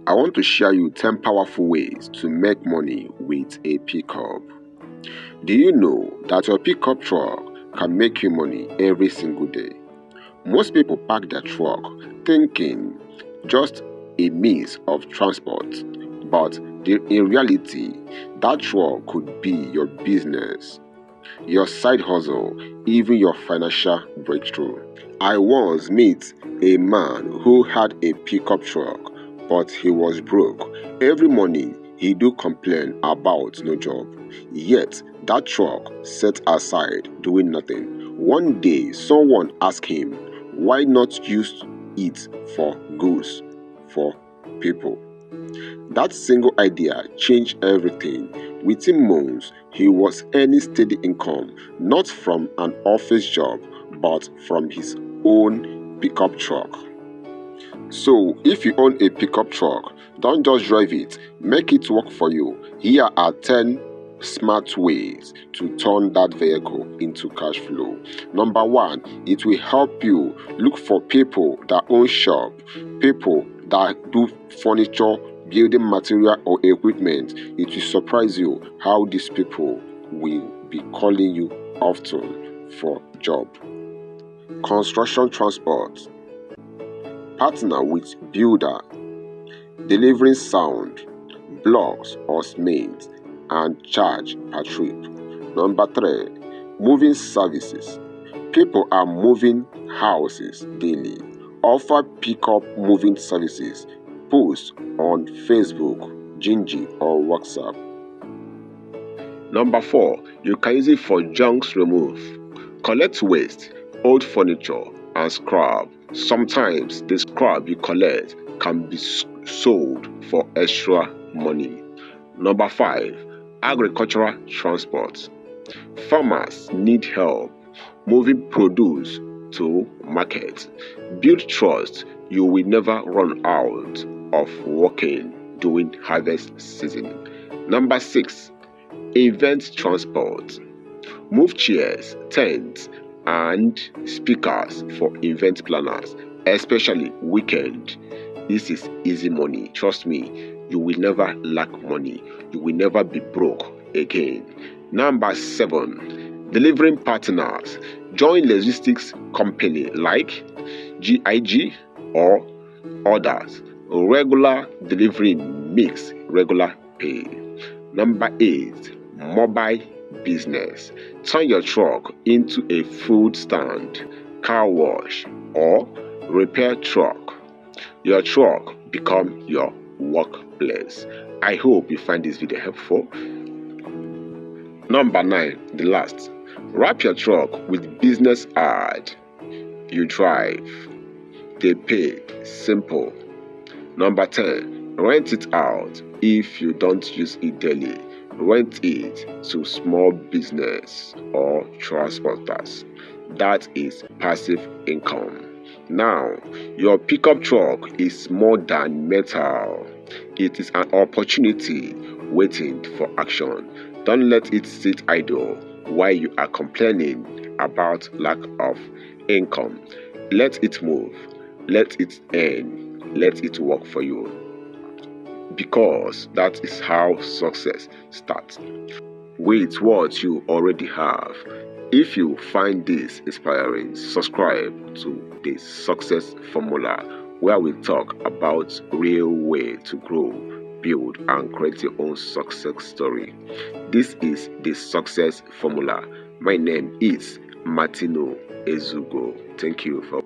I want to share you 10 powerful ways to make money with a pickup. Do you know that your pickup truck can make you money every single day? Most people park their truck thinking just a means of transport, but in reality, that truck could be your business, your side hustle, even your financial breakthrough. I once met a man who had a pickup truck, but he was broke. Every morning he do complain about no job. Yet that truck set aside doing nothing. One day someone asked him why not use it for goods for people. That single idea changed everything. Within months, he was earning steady income, not from an office job, but from his own pickup truck. So, if you own a pickup truck, don't just drive it, make it work for you. Here are 10 smart ways to turn that vehicle into cash flow. Number 1, it will help you look for people that own shop, people that do furniture, building material or equipment. It will surprise you how these people will be calling you often for job. Construction transport. Partner with builder delivering sound, blocks or cement and charge per trip. Number 3, moving services. People are moving houses daily. Offer pickup moving services. Post on Facebook, Gingy or WhatsApp. Number 4, you can use it for junks remove. Collect waste, old furniture and scrap. Sometimes the scrap you collect can be sold for extra money. Number 5, agricultural transport. Farmers need help moving produce to market. Build trust. You will never run out of working during harvest season. Number 6, event transport. Move chairs, tents, and speakers for event planners, especially weekend. This is easy money. Trust me, you will never lack money. You will never be broke again. Number 7, delivering partners. Join logistics company like GIG or others. Regular delivery makes regular pay. Number 8, mobile business. Turn your truck into a food stand, car wash, or repair truck. Your truck become your workplace. I hope you find this video helpful. Number 9, the last. Wrap your truck with business ad. You drive, they pay, simple. Number 10, rent it out. If you don't use it daily, rent it to small business or transporters. That is passive income. Now, your pickup truck is more than metal. It is an opportunity waiting for action. Don't let it sit idle while you are complaining about lack of income. Let it move. Let it earn. Let it work for you. Because that is how success starts. With what you already have. If you find this inspiring, subscribe to the Success Formula, where we talk about real way to grow, build, and create your own success story. This is the Success Formula. My name is Martino Ezugo. Thank you for